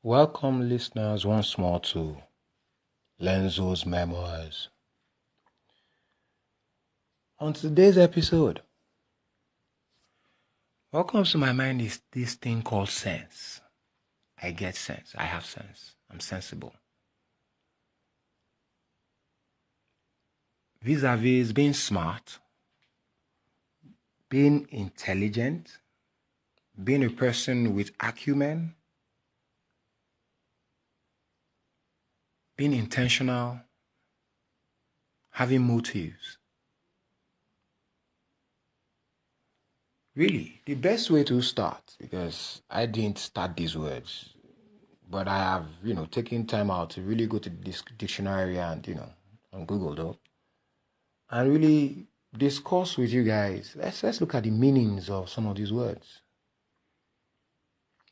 Welcome, listeners, once more to LENZO'S MEMOIRS. On today's episode, what comes to my mind is this thing called sense. I get sense. I have sense. I'm sensible. Vis-a-vis being smart, being intelligent, being a person with acumen, being intentional, having motives. Really, the best way to start, because I didn't start these words, but I have, taken time out to really go to this dictionary and, on Google though, and really discuss with you guys. Let's look at the meanings of some of these words.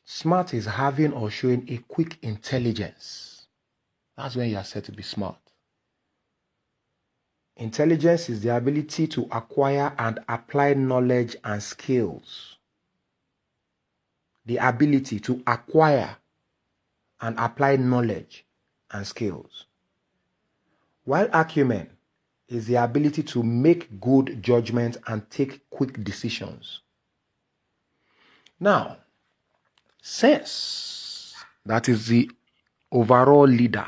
Smart is having or showing a quick intelligence. That's when you are said to be smart. Intelligence is the ability to acquire and apply knowledge and skills. The ability to acquire and apply knowledge and skills. While acumen is the ability to make good judgments and take quick decisions. Now, sense, that is the overall leader,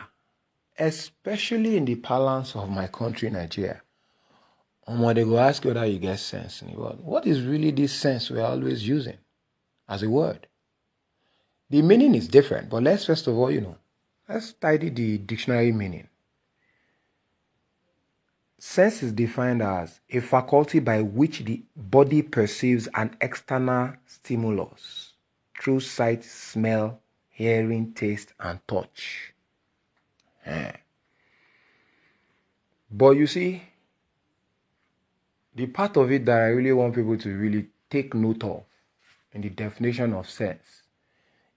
especially in the parlance of my country, Nigeria. When they go ask you whether you get sense in the world, what is really this sense we're always using as a word? The meaning is different, but let's first of all, let's study the dictionary meaning. Sense is defined as a faculty by which the body perceives an external stimulus through sight, smell, hearing, taste, and touch. But you see, the part of it that I really want people to really take note of in the definition of sense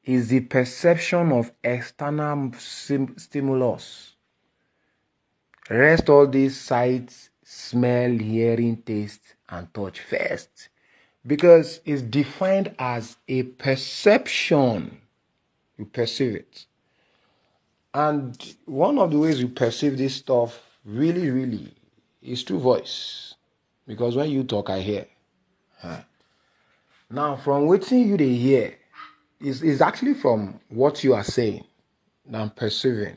is the perception of external stimulus. Rest all these sights, smell, hearing, taste, and touch first, because it's defined as a perception. You perceive it. And one of the ways you perceive this stuff really is through voice. Because when you talk, I hear. Now, from what you they hear, is actually from what you are saying that I'm perceiving.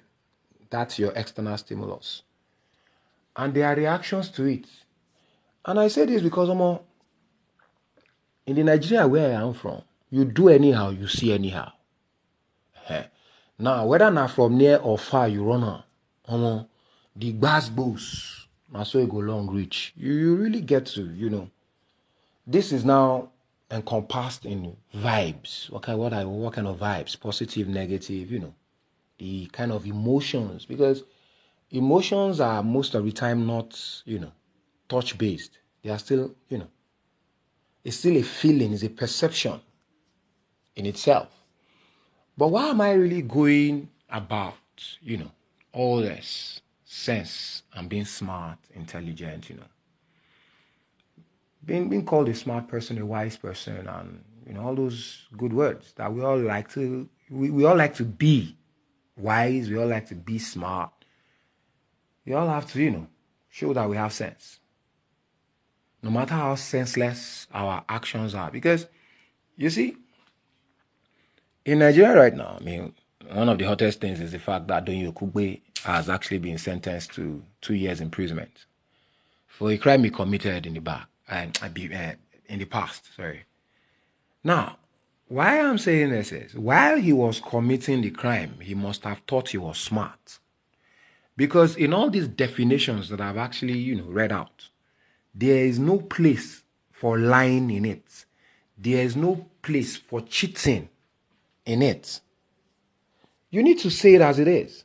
That's your external stimulus. And there are reactions to it. And I say this because in the Nigeria where I am from, you do anyhow, you see anyhow. Now, whether not from near or far you run on, the bass boost, now so you go long reach. You really get to, this is now encompassed in vibes. What kind of vibes? Positive, negative, the kind of emotions. Because emotions are most of the time not, touch-based. They are still, it's still a feeling, it's a perception in itself. But why am I really going about, all this sense and being smart, intelligent, being called a smart person, a wise person, and, all those good words that we all like to, we all like to be wise, we all like to be smart. We all have to, show that we have sense. No matter how senseless our actions are. Because, you see, in Nigeria right now, one of the hottest things is the fact that Donyo Kugbe has actually been sentenced to 2 years imprisonment for a crime he committed in the past. Now, why I'm saying this is, while he was committing the crime, he must have thought he was smart. Because in all these definitions that I've actually, read out, there is no place for lying in it. There is no place for cheating in it. You need to say it as it is.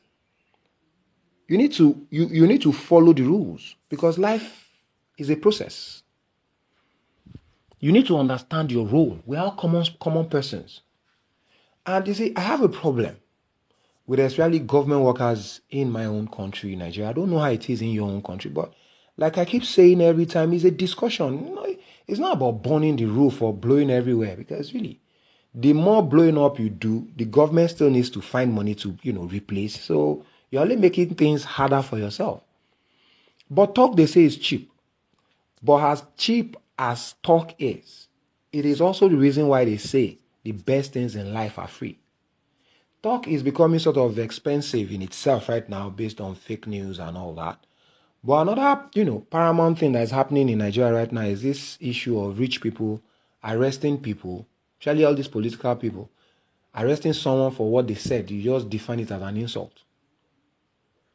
You need to follow the rules, because life is a process. You need to understand your role. We are common persons. And you see, I have a problem with especially government workers in my own country, Nigeria. I don't know how it is in your own country, but like I keep saying every time, it's a discussion. It's not about burning the roof or blowing everywhere, because really, the more blowing up you do, the government still needs to find money to, replace. So you're only making things harder for yourself. But talk, they say, is cheap. But as cheap as talk is, it is also the reason why they say the best things in life are free. Talk is becoming sort of expensive in itself right now based on fake news and all that. But another, paramount thing that's happening in Nigeria right now is this issue of rich people arresting people, especially all these political people, arresting someone for what they said. You just define it as an insult.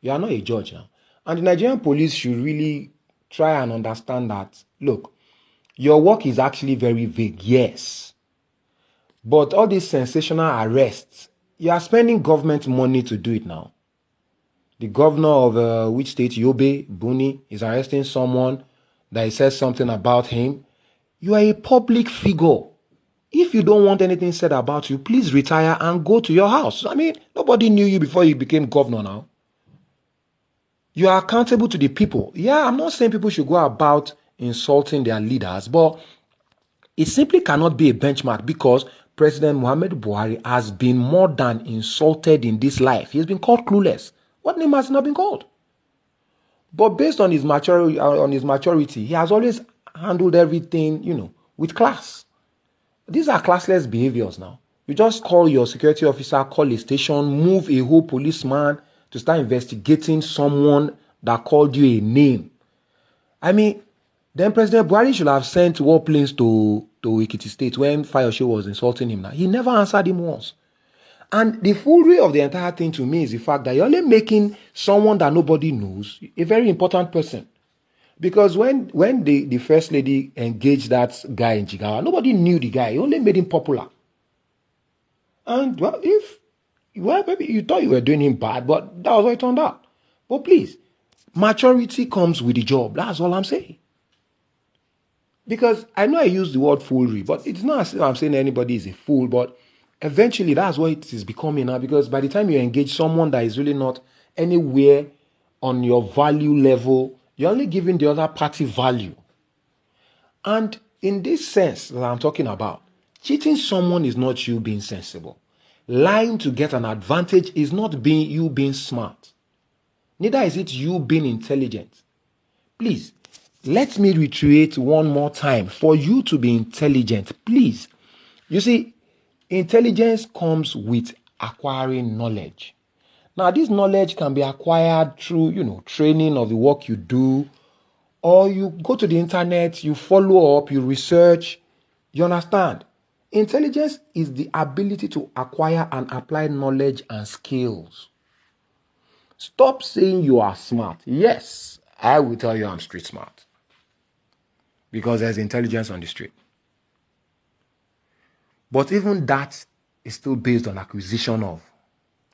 You are not a judge now. And the Nigerian police should really try and understand that, look, your work is actually very vague, yes. But all these sensational arrests, you are spending government money to do it now. The governor of which state, Yobe, Buni, is arresting someone that says something about him. You are a public figure. If you don't want anything said about you, please retire and go to your house. I mean, nobody knew you before you became governor now. You are accountable to the people. Yeah, I'm not saying people should go about insulting their leaders, but it simply cannot be a benchmark because President Muhammadu Buhari has been more than insulted in this life. He has been called clueless. What name has not been called? But based on his maturity, he has always handled everything, with class. These are classless behaviors now. You just call your security officer, call a station, move a whole policeman to start investigating someone that called you a name. I mean, then President Buhari should have sent warplanes to A.K.A. State when Fayose was insulting him. Now, he never answered him once. And the foolery of the entire thing to me is the fact that you're only making someone that nobody knows a very important person. Because when the first lady engaged that guy in Jigawa, nobody knew the guy. He only made him popular. And maybe you thought you were doing him bad, but that was what it turned out. But please, maturity comes with the job. That's all I'm saying. Because I know I use the word foolery, but it's not as if I'm saying anybody is a fool, but eventually that's what it is becoming now. Because by the time you engage someone that is really not anywhere on your value level, you're only giving the other party value. And in this sense that I'm talking about, cheating someone is not you being sensible. Lying to get an advantage is not you being smart. Neither is it you being intelligent. Please, let me reiterate one more time. For you to be intelligent, please. You see, intelligence comes with acquiring knowledge. Now, this knowledge can be acquired through, training of the work you do, or you go to the internet, you follow up, you research. You understand? Intelligence is the ability to acquire and apply knowledge and skills. Stop saying you are smart. Yes, I will tell you I'm street smart. Because there's intelligence on the street. But even that is still based on acquisition of.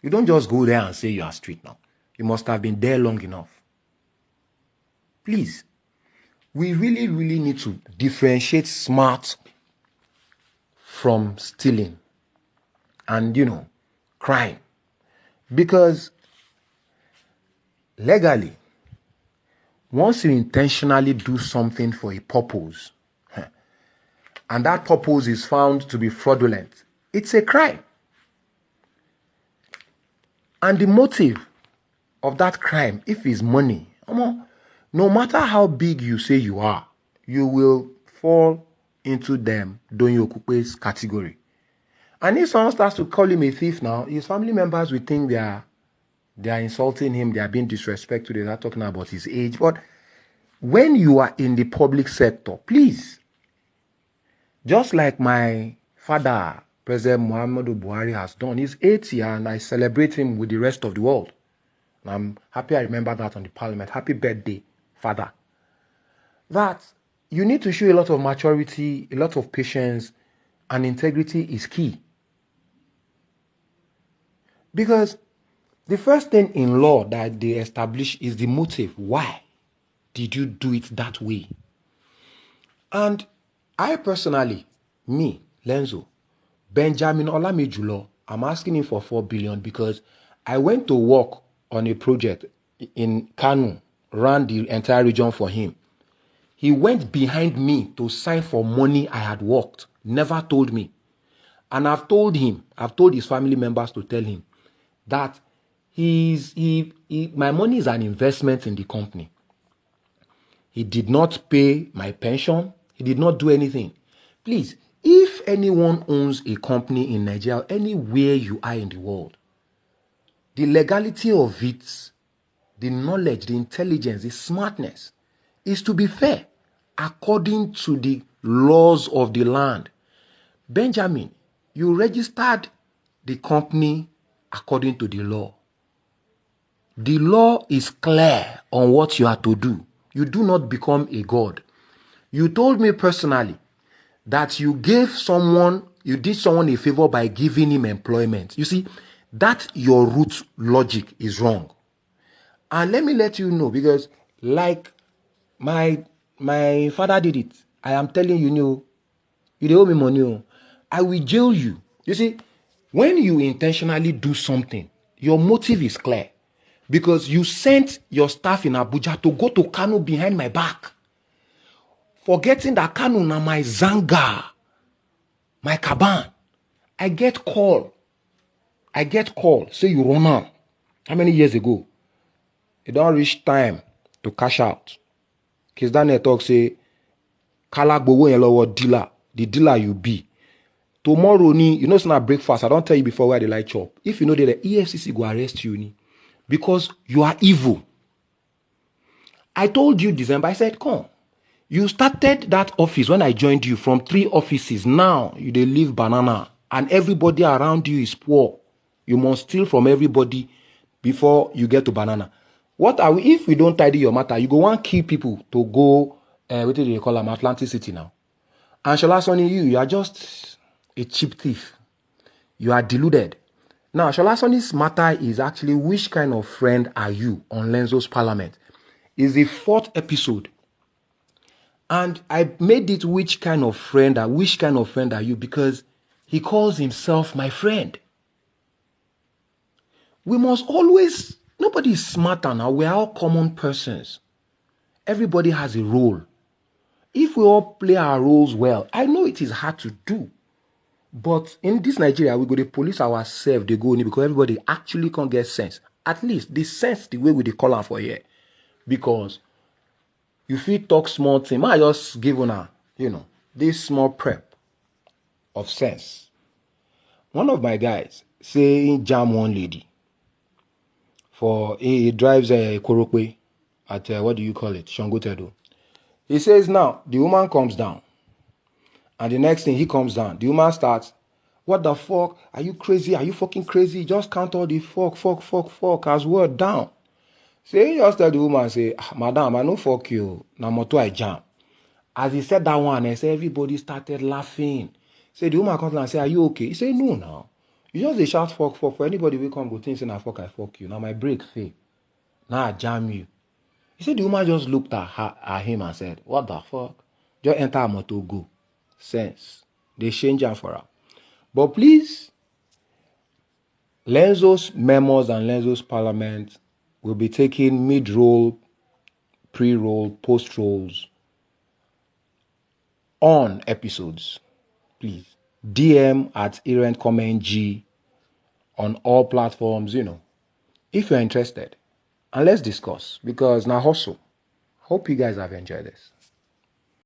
You don't just go there and say you are street now. You must have been there long enough. Please, we really, really need to differentiate smart from stealing and, crime. Because legally, once you intentionally do something for a purpose, and that purpose is found to be fraudulent, it's a crime. And the motive of that crime, if it's money, no matter how big you say you are, you will fall into them Donyo Okupe's category. And if someone starts to call him a thief now, his family members will think they are insulting him, they are being disrespectful, they are talking about his age. But when you are in the public sector, please, just like my father, President Muhammadu Buhari, has done, he's 80 and I celebrate him with the rest of the world. And I'm happy I remember that on the parliament. Happy birthday, father. That you need to show a lot of maturity, a lot of patience, and integrity is key. Because the first thing in law that they establish is the motive. Why did you do it that way? And I personally, me, Lenzo, Benjamin Olamijulo, I'm asking him for 4 billion because I went to work on a project in Kanu, ran the entire region for him. He went behind me to sign for money I had worked, never told me. And I've told his family members to tell him that my money is an investment in the company. He did not pay my pension. He did not do anything. Please, if anyone owns a company in Nigeria, anywhere you are in the world, the legality of it, the knowledge, the intelligence, the smartness is to be fair according to the laws of the land. Benjamin, you registered the company according to the law. The law is clear on what you are to do. You do not become a god. You told me personally that you did someone a favor by giving him employment. You see, that your root logic is wrong. And let me let you know, because like my father did it, I am telling you, you don't owe me money. I will jail you. You see, when you intentionally do something, your motive is clear. Because you sent your staff in Abuja to go to Kano behind my back. Forgetting that Kano na my Zanga, my Kaban. I get call. Say you run out. How many years ago? It don't reach time to cash out. Case Daniel talk say, Kala gbowo yen lowo dealer. The dealer you be. Tomorrow it's not breakfast. I don't tell you before where they like chop. If you know that the EFCC go arrest you ni, because you are evil. I told you December, I said, come. You started that office when I joined you from 3 offices. Now you dey live banana and everybody around you is poor. You must steal from everybody before you get to banana. If we don't tidy your matter, you go want kill people to go, what do they call them, Atlantic City now. And Shola Sonny, you are just a cheap thief. You are deluded. Now, Shola Sonny's matter is actually which kind of friend are you on LENZO'S Parliament. It's the 4th episode. And I made it which kind of friend are you, because he calls himself my friend. We must always, nobody is smarter now. We are all common persons. Everybody has a role. If we all play our roles well, I know it is hard to do. But in this Nigeria, we go to police ourselves, they go in because everybody actually can't get sense. At least the sense the way we dey call am for here. Because you feel talk small thing. I just give una, this small prep of sense. One of my guys say he jam one lady. He drives a Korokwe at, what do you call it? Shangotedo. He says now, the woman comes down. And the next thing he comes down, the woman starts, what the fuck? Are you crazy? Are you fucking crazy? Just count all the fuck as word down. So he just tell the woman, say, madam, I no fuck you. Now moto I jam. As he said that one, I said everybody started laughing. Say the woman comes and say, are you okay? He say, no now. You just dey shout fuck for anybody will come go think say na fuck I fuck you. Now my break fail. Now I jam you. He said the woman just looked at him and said, what the fuck? Just enter a motor go. Sense. They change am for her. But please, LENZO'S Memoirs and LENZO'S Parliament will be taking mid-roll, pre-roll, post-rolls on episodes. Please. DM at @ErentCommentG on all platforms, if you're interested. And let's discuss, because now hustle. Hope you guys have enjoyed this.